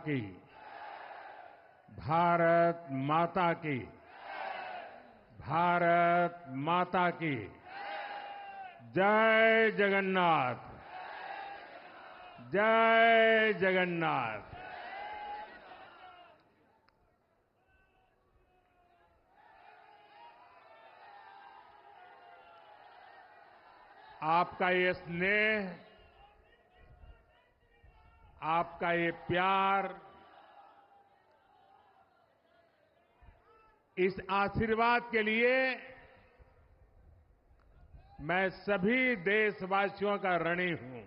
की। भारत माता की। भारत माता की। जय जगन्नाथ। जय जगन्नाथ। आपका ये स्नेह, आपका ये प्यार, इस आशीर्वाद के लिए मैं सभी देशवासियों का ऋणी हूं।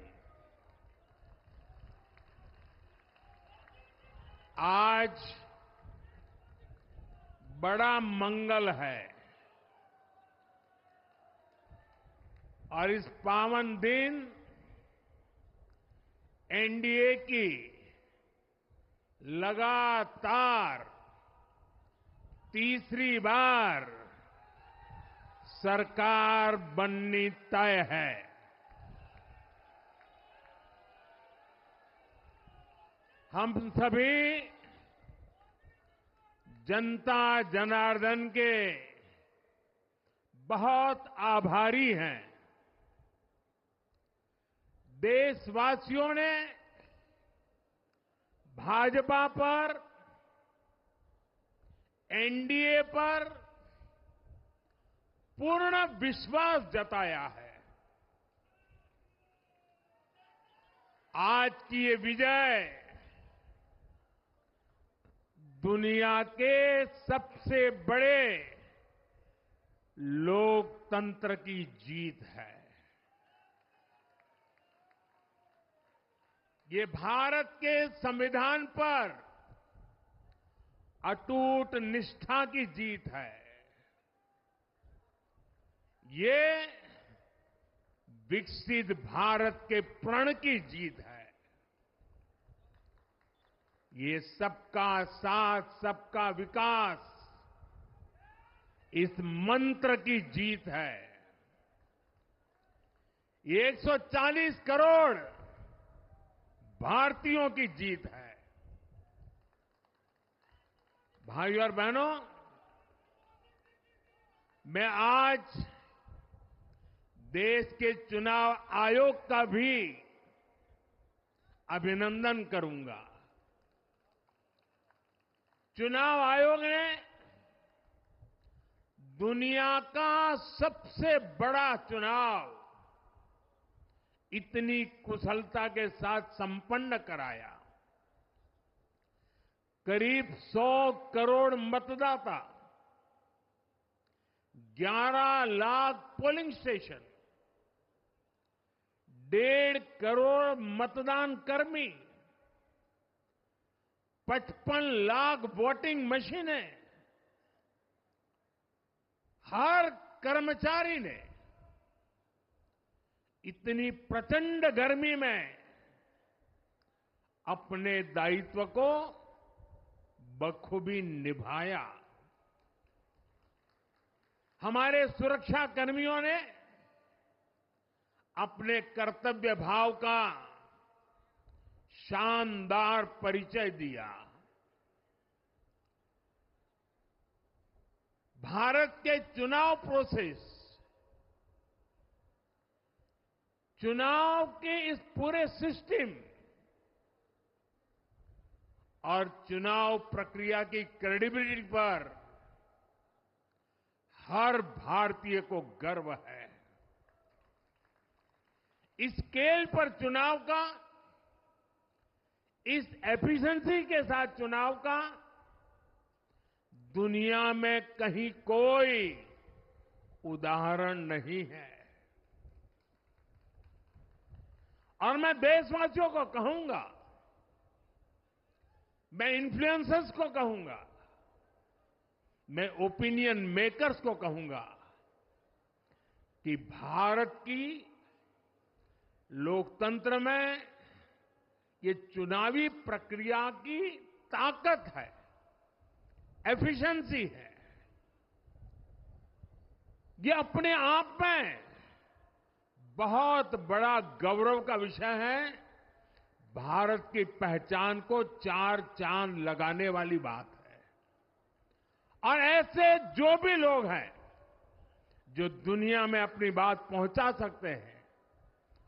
आज बड़ा मंगल है और इस पावन दिन एनडीए की लगातार तीसरी बार सरकार बननी तय है। हम सभी जनता जनार्दन के बहुत आभारी हैं। देशवासियों ने भाजपा पर, एनडीए पर पूर्ण विश्वास जताया है। आज की ये विजय दुनिया के सबसे बड़े लोकतंत्र की जीत है। ये भारत के संविधान पर अटूट निष्ठा की जीत है। ये विकसित भारत के प्रण की जीत है। ये सबका साथ, सबका विकास, इस मंत्र की जीत है। ये 140 करोड़ भारतीयों की जीत है। भाइयों और बहनों, मैं आज देश के चुनाव आयोग का भी अभिनंदन करूंगा। चुनाव आयोग ने दुनिया का सबसे बड़ा चुनाव इतनी कुशलता के साथ संपन्न कराया। करीब 100 करोड़ मतदाता, 11 लाख पोलिंग स्टेशन, 1.5 करोड़ मतदान कर्मी, 55 लाख वोटिंग मशीनें, हर कर्मचारी ने इतनी प्रचंड गर्मी में अपने दायित्व को बखूबी निभाया। हमारे सुरक्षा कर्मियों ने अपने कर्तव्य भाव का शानदार परिचय दिया। भारत के चुनाव प्रोसेस, चुनाव के इस पूरे सिस्टम और चुनाव प्रक्रिया की क्रेडिबिलिटी पर हर भारतीय को गर्व है। इस स्केल पर चुनाव का, इस एफिशिएंसी के साथ चुनाव का दुनिया में कहीं कोई उदाहरण नहीं है। और मैं देशवासियों को कहूंगा, मैं इन्फ्लुएंसर्स को कहूंगा, मैं ओपिनियन मेकर्स को कहूंगा कि भारत की लोकतंत्र में ये चुनावी प्रक्रिया की ताकत है, एफिशिएंसी है। ये अपने आप में बहुत बड़ा गौरव का विषय है। भारत की पहचान को चार चांद लगाने वाली बात है। और ऐसे जो भी लोग हैं जो दुनिया में अपनी बात पहुंचा सकते हैं,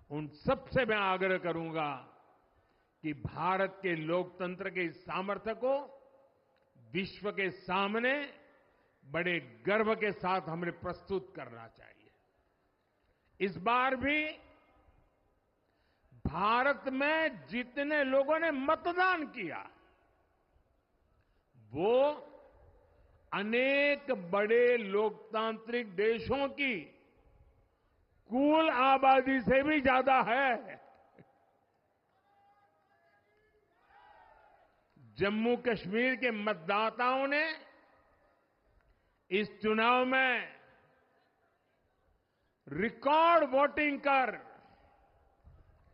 उन सबसे मैं आग्रह करूंगा कि भारत के लोकतंत्र के इस सामर्थ्य को विश्व के सामने बड़े गर्व के साथ हमें प्रस्तुत करना चाहिए। इस बार भी भारत में जितने लोगों ने मतदान किया, वो अनेक बड़े लोकतांत्रिक देशों की कुल आबादी से भी ज्यादा है। जम्मू कश्मीर के मतदाताओं ने इस चुनाव में रिकॉर्ड वोटिंग कर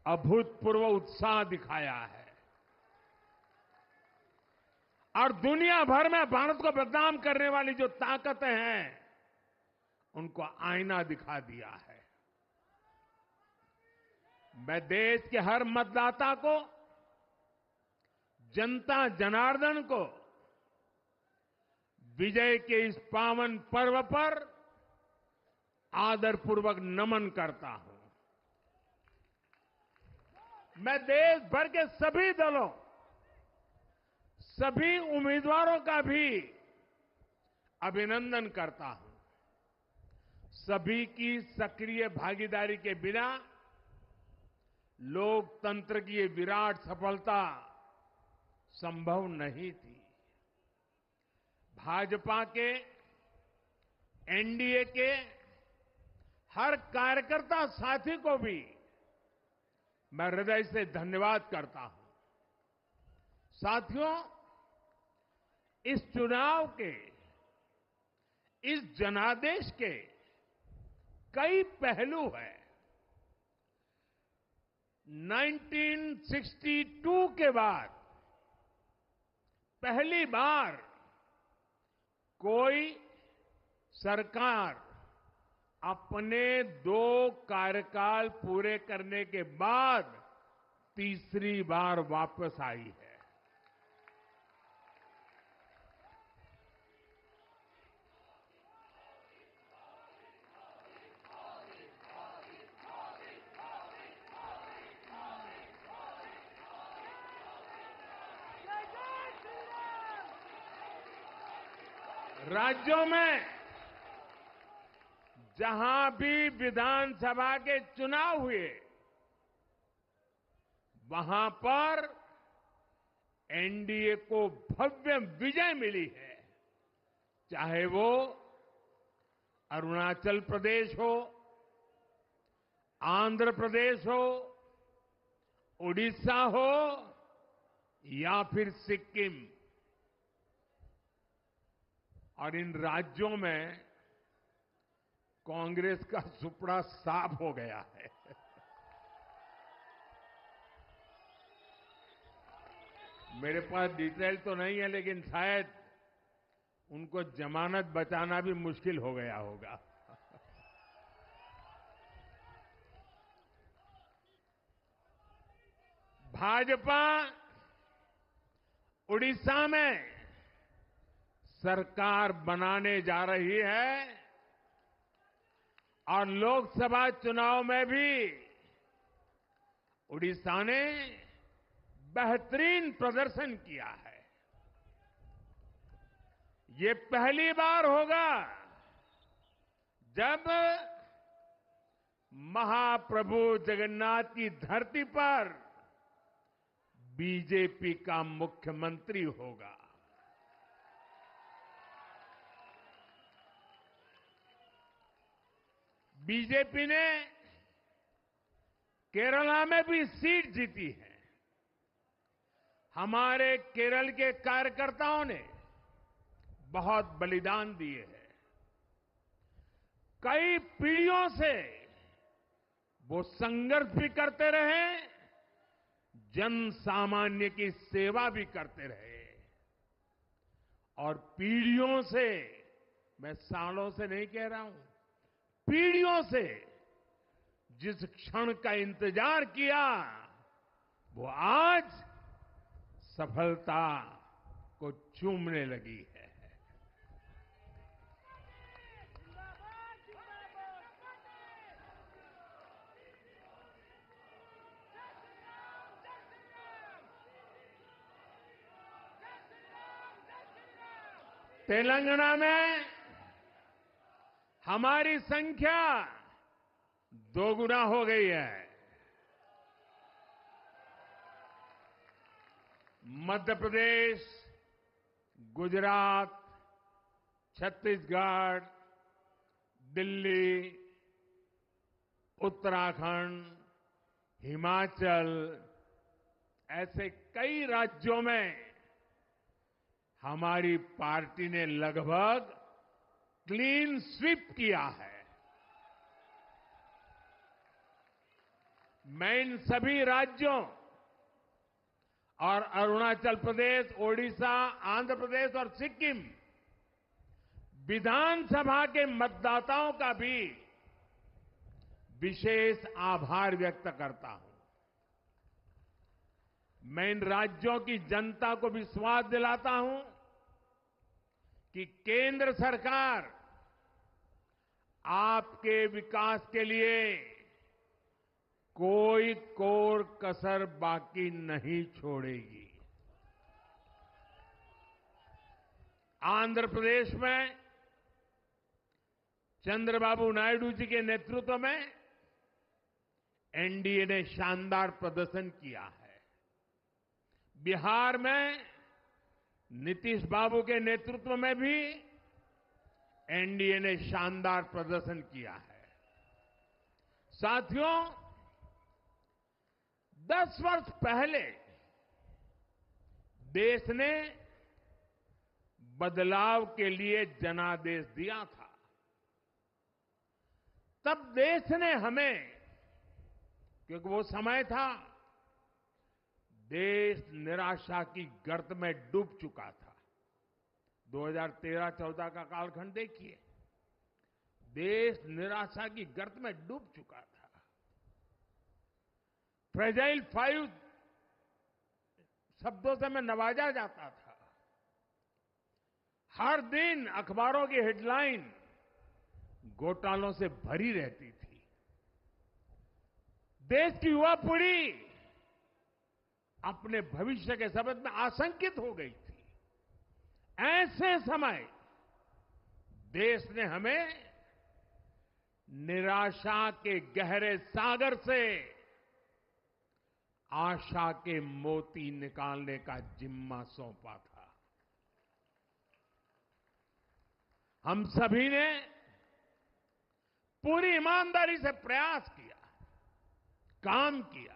अभूतपूर्व उत्साह दिखाया है और दुनिया भर में भारत को बदनाम करने वाली जो ताकतें हैं, उनको आईना दिखा दिया है। मैं देश के हर मतदाता को, जनता जनार्दन को विजय के इस पावन पर्व पर आदरपूर्वक नमन करता हूं। मैं देश भर के सभी दलों, सभी उम्मीदवारों का भी अभिनंदन करता हूं। सभी की सक्रिय भागीदारी के बिना लोकतंत्र की ये विराट सफलता संभव नहीं थी। भाजपा के, एनडीए के हर कार्यकर्ता साथी को भी मैं हृदय से धन्यवाद करता हूं। साथियों, इस चुनाव के, इस जनादेश के कई पहलू हैं। 1962 के बाद पहली बार कोई सरकार अपने 2 कार्यकाल पूरे करने के बाद तीसरी बार वापस आई है। राज्यों में जहां भी विधानसभा के चुनाव हुए, वहां पर एनडीए को भव्य विजय मिली है। चाहे वो अरुणाचल प्रदेश हो, आंध्र प्रदेश हो, उड़ीसा हो या फिर सिक्किम। और इन राज्यों में कांग्रेस का सुपड़ा साफ हो गया है। मेरे पास डिटेल तो नहीं है, लेकिन शायद उनको जमानत बचाना भी मुश्किल हो गया होगा। भाजपा उड़ीसा में सरकार बनाने जा रही है और लोकसभा चुनाव में भी उड़ीसा ने बेहतरीन प्रदर्शन किया है। ये पहली बार होगा जब महाप्रभु जगन्नाथ की धरती पर बीजेपी का मुख्यमंत्री होगा। बीजेपी ने केरला में भी सीट जीती है। हमारे केरल के कार्यकर्ताओं ने बहुत बलिदान दिए हैं। कई पीढ़ियों से वो संघर्ष भी करते रहे, जन सामान्य की सेवा भी करते रहे और पीढ़ियों से, मैं सालों से नहीं कह रहा हूं, पीढ़ियों से जिस क्षण का इंतजार किया, वो आज सफलता को चूमने लगी है। तेलंगाना में हमारी संख्या दोगुना हो गई है। मध्य प्रदेश, गुजरात, छत्तीसगढ़, दिल्ली, उत्तराखंड, हिमाचल ऐसे कई राज्यों में हमारी पार्टी ने लगभग क्लीन स्वीप किया है। मैं इन सभी राज्यों और अरुणाचल प्रदेश, ओडिशा, आंध्र प्रदेश और सिक्किम विधानसभा के मतदाताओं का भी विशेष आभार व्यक्त करता हूं। मैं इन राज्यों की जनता को विश्वास दिलाता हूं कि केंद्र सरकार आपके विकास के लिए कोई कोर कसर बाकी नहीं छोड़ेगी। आंध्र प्रदेश में चंद्रबाबू नायडू जी के नेतृत्व में एनडीए ने शानदार प्रदर्शन किया है। बिहार में नीतीश बाबू के नेतृत्व में भी एनडीए ने शानदार प्रदर्शन किया है। साथियों, 10 वर्ष पहले देश ने बदलाव के लिए जनादेश दिया था। तब देश ने हमें, क्योंकि वो समय था देश निराशा की गर्त में डूब चुका था। 2013-14 का कालखंड देखिए, देश निराशा की गर्त में डूब चुका था। फ्रेजाइल 5 शब्दों से मैं नवाजा जाता था। हर दिन अखबारों की हेडलाइन घोटालों से भरी रहती थी। देश की युवा पीढ़ी अपने भविष्य के संबंध में आशंकित हो गई थी। ऐसे समय देश ने हमें निराशा के गहरे सागर से आशा के मोती निकालने का जिम्मा सौंपा था। हम सभी ने पूरी ईमानदारी से प्रयास किया, काम किया।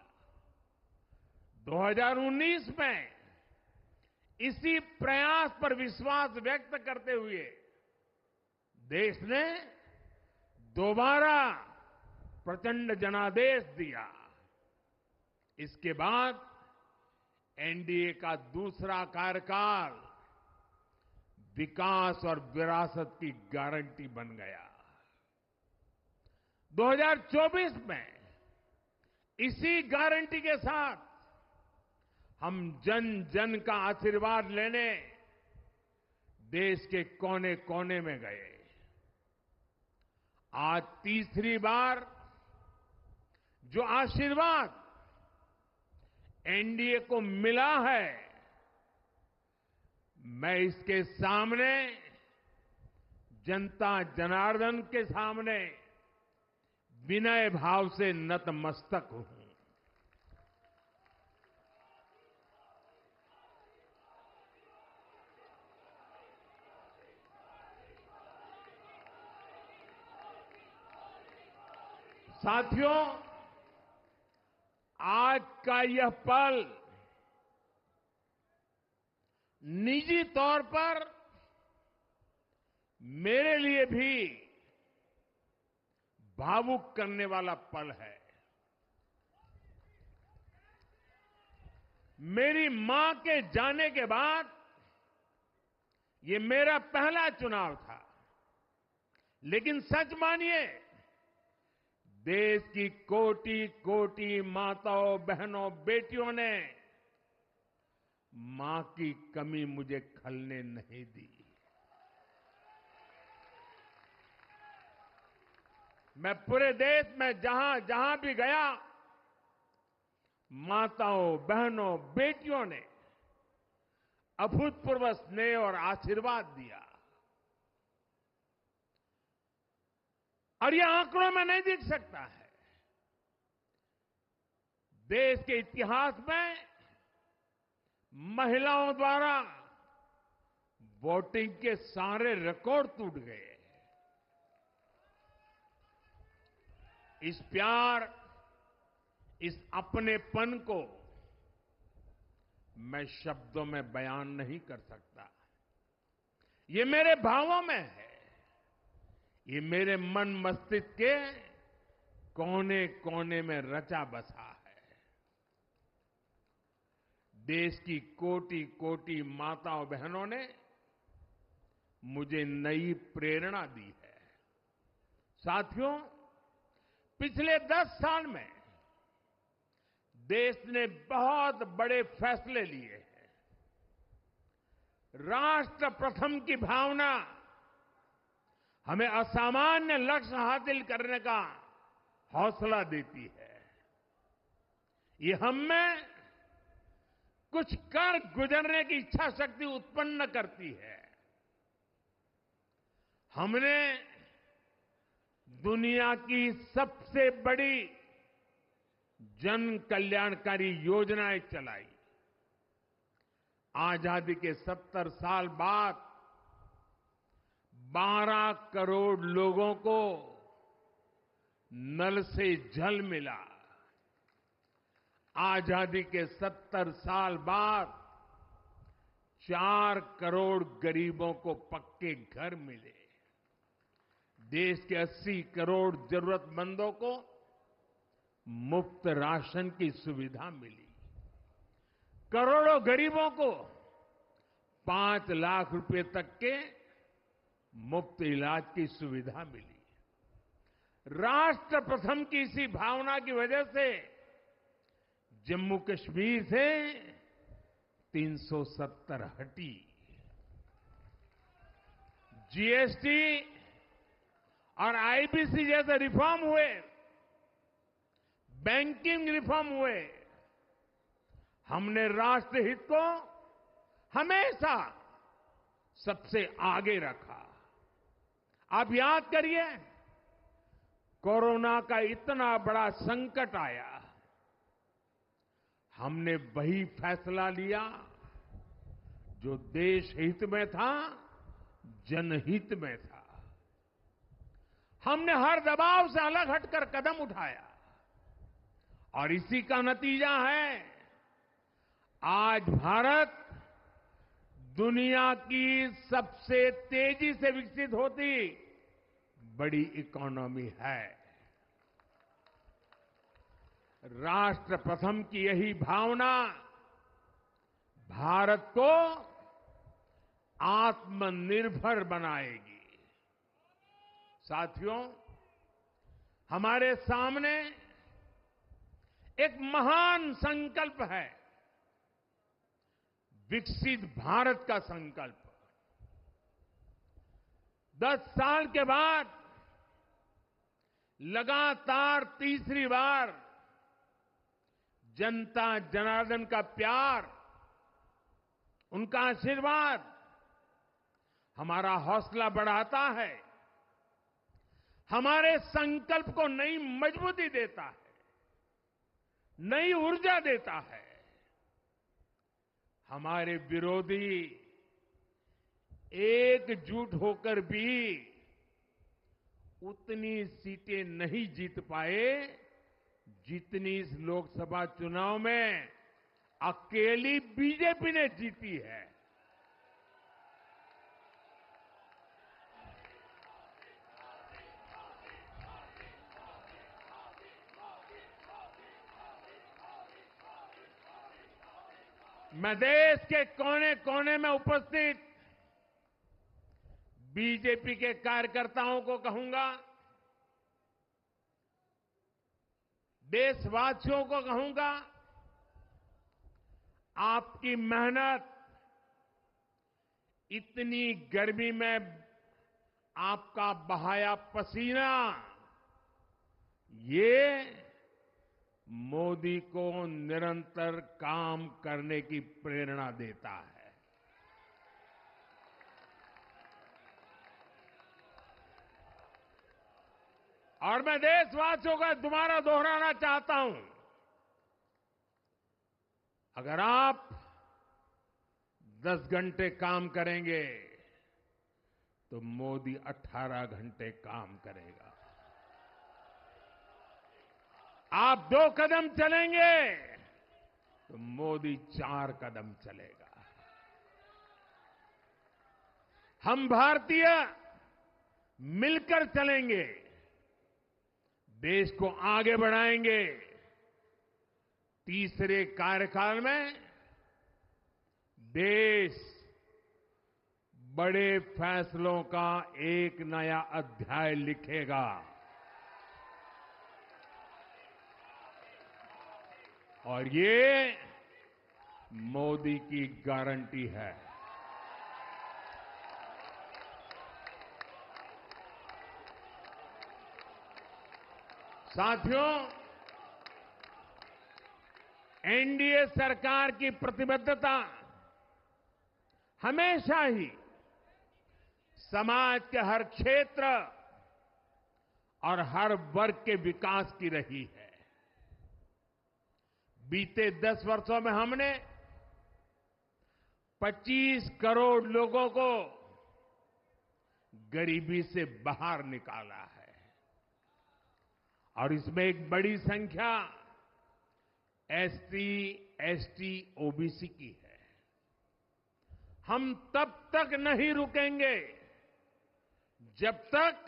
2019 में इसी प्रयास पर विश्वास व्यक्त करते हुए देश ने दोबारा प्रचंड जनादेश दिया। इसके बाद एनडीए का दूसरा कार्यकाल विकास और विरासत की गारंटी बन गया। 2024 में इसी गारंटी के साथ हम जन जन का आशीर्वाद लेने देश के कोने कोने में गए। आज तीसरी बार जो आशीर्वाद एनडीए को मिला है, मैं इसके सामने, जनता जनार्दन के सामने विनय भाव से नतमस्तक हूं। साथियों, आज का यह पल निजी तौर पर मेरे लिए भी भावुक करने वाला पल है। मेरी मां के जाने के बाद ये मेरा पहला चुनाव था। लेकिन सच मानिए, देश की कोटि कोटि माताओं, बहनों, बेटियों ने मां की कमी मुझे खलने नहीं दी। मैं पूरे देश में जहां जहां भी गया, माताओं, बहनों, बेटियों ने अभूतपूर्व स्नेह और आशीर्वाद दिया। और यह आंकड़ों में नहीं दिख सकता है। देश के इतिहास में महिलाओं द्वारा वोटिंग के सारे रिकॉर्ड टूट गए। इस प्यार, इस अपनेपन को मैं शब्दों में बयान नहीं कर सकता। ये मेरे भावों में है। ये मेरे मन मस्तिष्क के कोने कोने में रचा बसा है। देश की कोटि कोटि माताओं, बहनों ने मुझे नई प्रेरणा दी है। साथियों, पिछले 10 साल में देश ने बहुत बड़े फैसले लिए हैं। राष्ट्र प्रथम की भावना हमें असामान्य लक्ष्य हासिल करने का हौसला देती है। ये हम में कुछ कर गुजरने की इच्छा शक्ति उत्पन्न करती है। हमने दुनिया की सबसे बड़ी जन कल्याणकारी योजनाएं चलाई। आजादी के 70 साल बाद 12 करोड़ लोगों को नल से जल मिला। आजादी के 70 साल बाद 4 करोड़ गरीबों को पक्के घर मिले। देश के 80 करोड़ जरूरतमंदों को मुफ्त राशन की सुविधा मिली। करोड़ों गरीबों को 5 लाख रुपए तक के मुफ्त इलाज की सुविधा मिली। राष्ट्र प्रथम की इसी भावना की वजह से जम्मू कश्मीर से 370 हटी। जीएसटी और आईबीसी जैसे रिफॉर्म हुए, बैंकिंग रिफॉर्म हुए। हमने राष्ट्रहित को हमेशा सबसे आगे रखा। आप याद करिए, कोरोना का इतना बड़ा संकट आया, हमने वही फैसला लिया जो देश हित में था, जनहित में था। हमने हर दबाव से अलग हटकर कदम उठाया और इसी का नतीजा है आज भारत दुनिया की सबसे तेजी से विकसित होती बड़ी इकोनॉमी है। राष्ट्र प्रथम की यही भावना भारत को आत्मनिर्भर बनाएगी। साथियों, हमारे सामने एक महान संकल्प है, विकसित भारत का संकल्प। 10 साल के बाद लगातार तीसरी बार जनता जनार्दन का प्यार, उनका आशीर्वाद हमारा हौसला बढ़ाता है, हमारे संकल्प को नई मजबूती देता है, नई ऊर्जा देता है। हमारे विरोधी एकजुट होकर भी उतनी सीटें नहीं जीत पाए जितनी इस लोकसभा चुनाव में अकेली बीजेपी ने जीती है। मैं देश के कोने कोने में उपस्थित बीजेपी के कार्यकर्ताओं को कहूंगा, देशवासियों को कहूंगा, आपकी मेहनत, इतनी गर्मी में आपका बहाया पसीना, ये मोदी को निरंतर काम करने की प्रेरणा देता है। और मैं देशवासियों का दोबारा दोहराना चाहता हूं, अगर आप 10 घंटे काम करेंगे तो मोदी 18 घंटे काम करेगा। आप 2 कदम चलेंगे तो मोदी 4 कदम चलेगा। हम भारतीय मिलकर चलेंगे, देश को आगे बढ़ाएंगे। तीसरे कार्यकाल में देश बड़े फैसलों का एक नया अध्याय लिखेगा। और ये मोदी की गारंटी है। साथियों, एनडीए सरकार की प्रतिबद्धता हमेशा ही समाज के हर क्षेत्र और हर वर्ग के विकास की रही है। बीते 10 वर्षों में हमने 25 करोड़ लोगों को गरीबी से बाहर निकाला है और इसमें एक बड़ी संख्या एसटी, एसटी, ओबीसी की है। हम तब तक नहीं रुकेंगे जब तक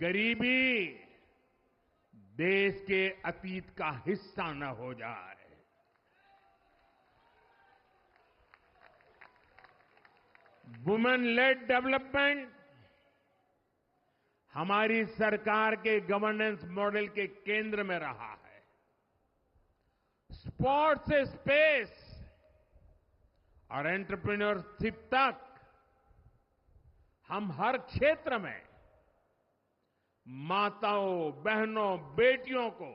गरीबी देश के अतीत का हिस्सा न हो जाए। वुमेन लेड डेवलपमेंट हमारी सरकार के गवर्नेंस मॉडल के केंद्र में रहा है। स्पोर्ट्स से स्पेस और एंटरप्रेन्योरशिप तक हम हर क्षेत्र में माताओं, बहनों, बेटियों को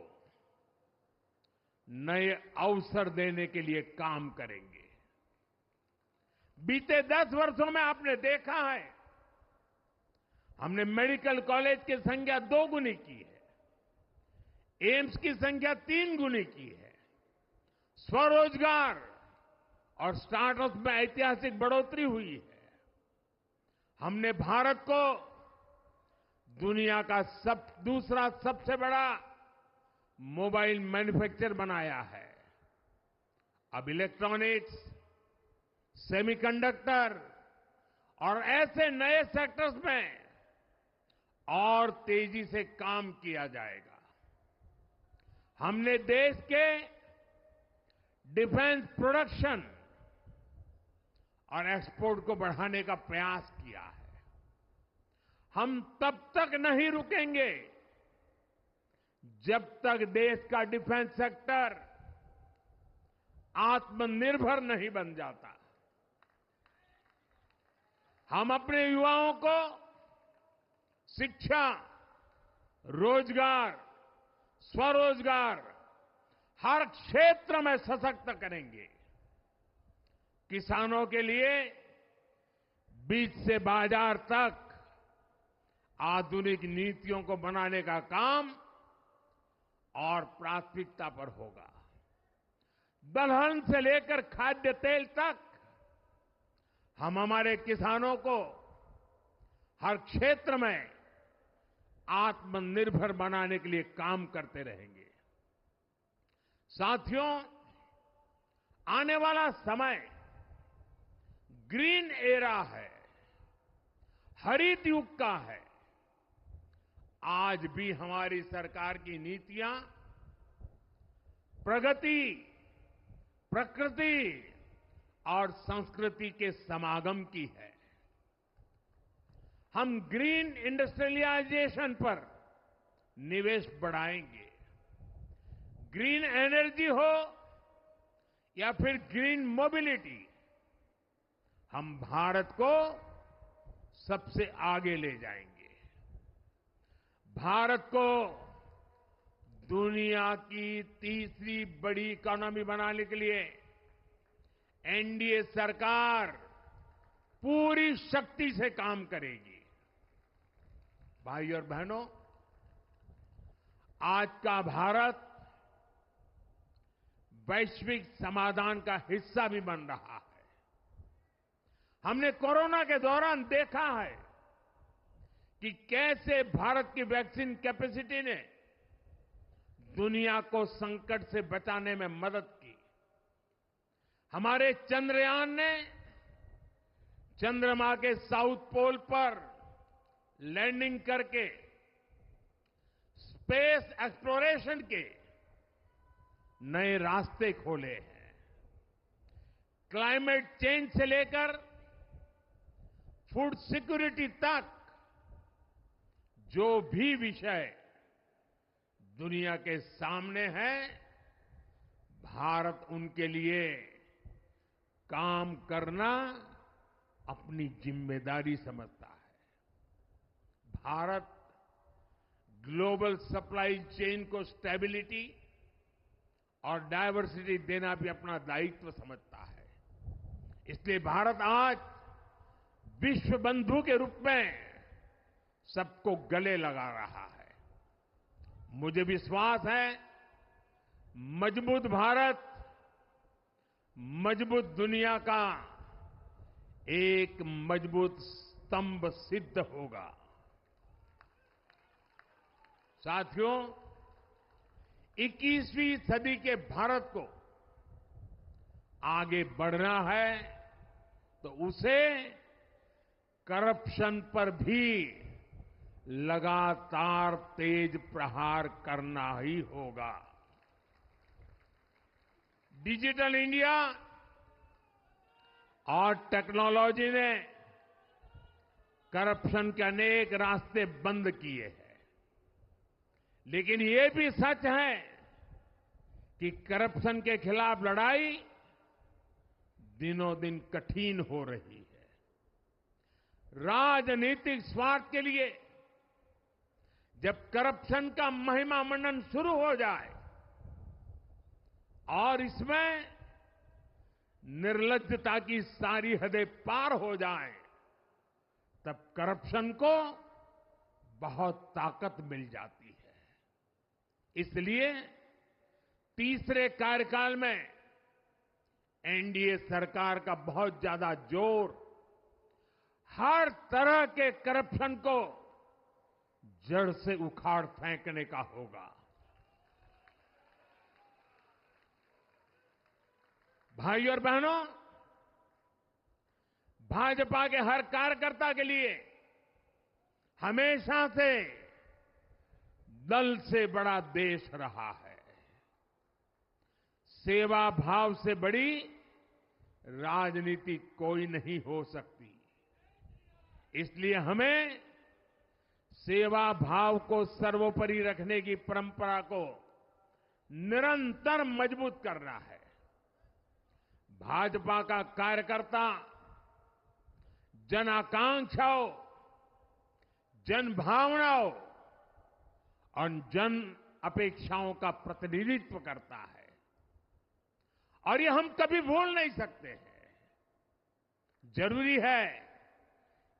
नए अवसर देने के लिए काम करेंगे। बीते 10 वर्षों में आपने देखा है, हमने मेडिकल कॉलेज की संख्या 2 गुनी की है, एम्स की संख्या 3 गुनी की है, स्वरोजगार और स्टार्टअप में ऐतिहासिक बढ़ोतरी हुई है। हमने भारत को दुनिया का दूसरा सबसे बड़ा मोबाइल मैन्युफैक्चरर बनाया है। अब इलेक्ट्रॉनिक्स, सेमीकंडक्टर और ऐसे नए सेक्टर्स में और तेजी से काम किया जाएगा। हमने देश के डिफेंस प्रोडक्शन और एक्सपोर्ट को बढ़ाने का प्रयास किया है। हम तब तक नहीं रुकेंगे जब तक देश का डिफेंस सेक्टर आत्मनिर्भर नहीं बन जाता। हम अपने युवाओं को शिक्षा, रोजगार, स्वरोजगार हर क्षेत्र में सशक्त करेंगे। किसानों के लिए बीज से बाजार तक आधुनिक नीतियों को बनाने का काम और प्राथमिकता पर होगा। दलहन से लेकर खाद्य तेल तक हम हमारे किसानों को हर क्षेत्र में आत्मनिर्भर बनाने के लिए काम करते रहेंगे। साथियों, आने वाला समय ग्रीन एरा है, हरित युग का है। आज भी हमारी सरकार की नीतियां प्रगति, प्रकृति और संस्कृति के समागम की है। हम ग्रीन इंडस्ट्रियलाइजेशन पर निवेश बढ़ाएंगे, ग्रीन एनर्जी हो या फिर ग्रीन मोबिलिटी, हम भारत को सबसे आगे ले जाएंगे। भारत को दुनिया की तीसरी बड़ी इकोनॉमी बनाने के लिए एनडीए सरकार पूरी शक्ति से काम करेगी। भाई और बहनों, आज का भारत वैश्विक समाधान का हिस्सा भी बन रहा है। हमने कोरोना के दौरान देखा है कि कैसे भारत की वैक्सीन कैपेसिटी ने दुनिया को संकट से बचाने में मदद की। हमारे चंद्रयान ने चंद्रमा के साउथ पोल पर लैंडिंग करके स्पेस एक्सप्लोरेशन के नए रास्ते खोले हैं। क्लाइमेट चेंज से लेकर फूड सिक्योरिटी तक जो भी विषय दुनिया के सामने है, भारत उनके लिए काम करना अपनी जिम्मेदारी समझता है। भारत ग्लोबल सप्लाई चेन को स्टेबिलिटी और डायवर्सिटी देना भी अपना दायित्व समझता है। इसलिए भारत आज विश्व बंधु के रूप में सबको गले लगा रहा है। मुझे विश्वास है, मजबूत भारत मजबूत दुनिया का एक मजबूत स्तंभ सिद्ध होगा। साथियों, 21वीं सदी के भारत को आगे बढ़ना है तो उसे करप्शन पर भी लगातार तेज प्रहार करना ही होगा। डिजिटल इंडिया और टेक्नोलॉजी ने करप्शन के अनेक रास्ते बंद किए हैं, लेकिन ये भी सच है कि करप्शन के खिलाफ लड़ाई दिनों दिन कठिन हो रही है। राजनीतिक स्वार्थ के लिए जब करप्शन का महिमा मंडन शुरू हो जाए और इसमें निर्लज्जता की सारी हदें पार हो जाए, तब करप्शन को बहुत ताकत मिल जाती है। इसलिए तीसरे कार्यकाल में एनडीए सरकार का बहुत ज्यादा जोर हर तरह के करप्शन को जड़ से उखाड़ फेंकने का होगा। भाइयों और बहनों, भाजपा के हर कार्यकर्ता के लिए हमेशा से दल से बड़ा देश रहा है। सेवा भाव से बड़ी राजनीति कोई नहीं हो सकती। इसलिए हमें सेवा भाव को सर्वोपरि रखने की परंपरा को निरंतर मजबूत करना है। भाजपा का कार्यकर्ता जन आकांक्षाओं, जन भावनाओं और जन अपेक्षाओं का प्रतिनिधित्व करता है, और ये हम कभी भूल नहीं सकते हैं। जरूरी है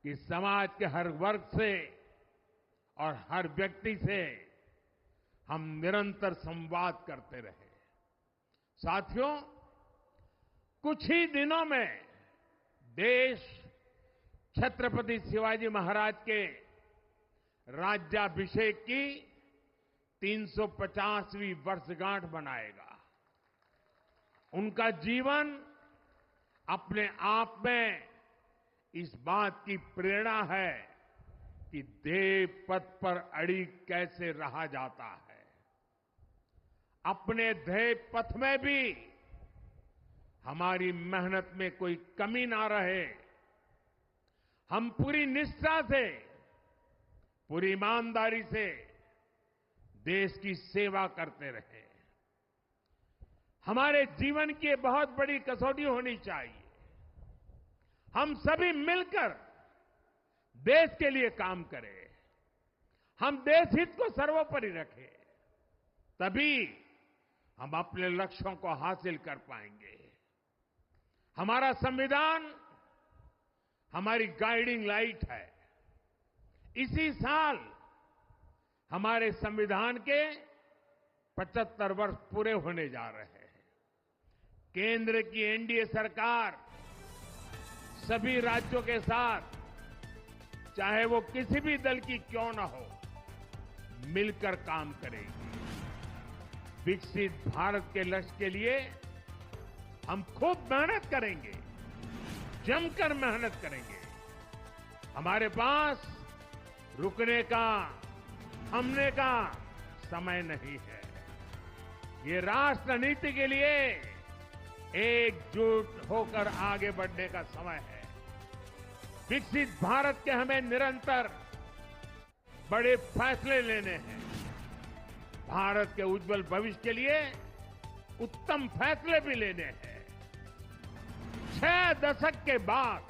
कि समाज के हर वर्ग से और हर व्यक्ति से हम निरंतर संवाद करते रहें। साथियों, कुछ ही दिनों में देश छत्रपति शिवाजी महाराज के राज्याभिषेक की 350वीं वर्षगांठ मनाएगा। उनका जीवन अपने आप में इस बात की प्रेरणा है कि ध्येय पथ पर अड़ी कैसे रहा जाता है। अपने ध्येय पथ में भी हमारी मेहनत में कोई कमी ना रहे, हम पूरी निष्ठा से, पूरी ईमानदारी से देश की सेवा करते रहे। हमारे जीवन की बहुत बड़ी कसौटी होनी चाहिए। हम सभी मिलकर देश के लिए काम करें, हम देश हित को सर्वोपरि रखें, तभी हम अपने लक्ष्यों को हासिल कर पाएंगे। हमारा संविधान हमारी गाइडिंग लाइट है। इसी साल हमारे संविधान के 75 वर्ष पूरे होने जा रहे हैं। केंद्र की एनडीए सरकार सभी राज्यों के साथ, चाहे वो किसी भी दल की क्यों न हो, मिलकर काम करेगी। विकसित भारत के लक्ष्य के लिए हम खूब मेहनत करेंगे, जमकर मेहनत करेंगे। हमारे पास रुकने का, थमने का समय नहीं है। ये राष्ट्र नीति के लिए एकजुट होकर आगे बढ़ने का समय है। विकसित भारत के हमें निरंतर बड़े फैसले लेने हैं। भारत के उज्जवल भविष्य के लिए उत्तम फैसले भी लेने हैं। 6 दशक के बाद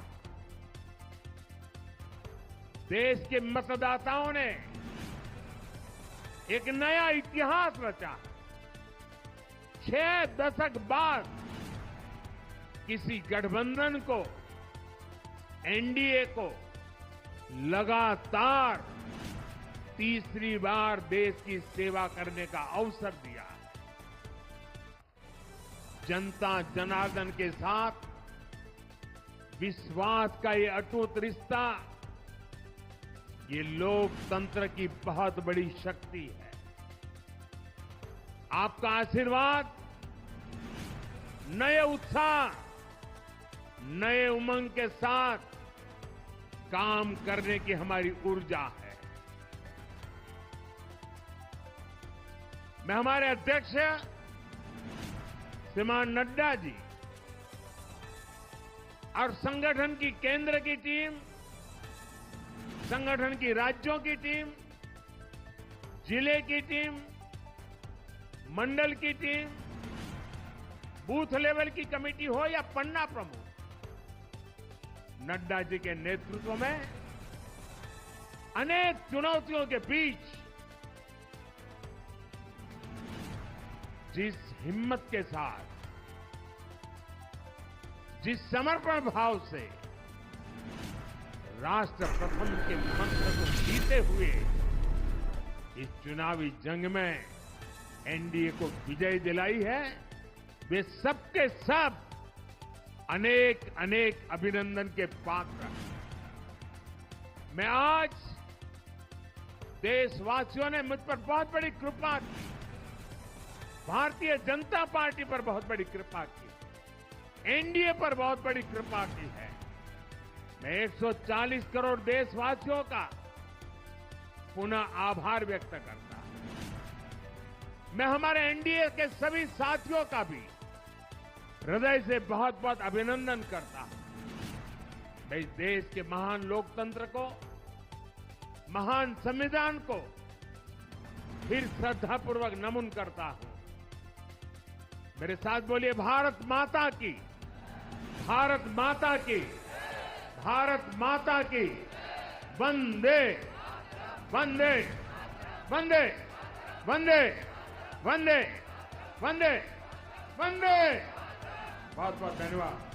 देश के मतदाताओं ने एक नया इतिहास रचा। 6 दशक बाद किसी गठबंधन को, एनडीए को लगातार तीसरी बार देश की सेवा करने का अवसर दिया। जनता जनार्दन के साथ विश्वास का ये अटूट रिश्ता, ये लोकतंत्र की बहुत बड़ी शक्ति है। आपका आशीर्वाद नए उत्साह, नए उमंग के साथ काम करने की हमारी ऊर्जा है। मैं हमारे अध्यक्ष श्रीमान नड्डा जी और संगठन की केंद्र की टीम, संगठन की राज्यों की टीम, जिले की टीम, मंडल की टीम, बूथ लेवल की कमेटी हो या पन्ना प्रमुख, नड्डा जी के नेतृत्व में अनेक चुनौतियों के बीच जिस हिम्मत के साथ, जिस समर्पण भाव से राष्ट्र प्रथम के मंत्र को जीते हुए इस चुनावी जंग में एनडीए को विजय दिलाई है, वे सबके सब अनेक अनेक अभिनंदन के पात्र हैं। मैं आज देशवासियों ने मुझ पर बहुत बड़ी कृपा की, भारतीय जनता पार्टी पर बहुत बड़ी कृपा की, एनडीए पर बहुत बड़ी कृपा की है। मैं 140 करोड़ देशवासियों का पुनः आभार व्यक्त करता हूं। मैं हमारे एनडीए के सभी साथियों का भी हृदय से बहुत बहुत अभिनंदन करता हूं। मैं इस देश के महान लोकतंत्र को, महान संविधान को फिर श्रद्धापूर्वक नमन करता हूं। मेरे साथ बोलिए, भारत माता की, भारत माता की, भारत माता की, वंदे वंदे वंदे वंदे वंदे वंदे वंदे। बहुत बहुत धन्यवाद।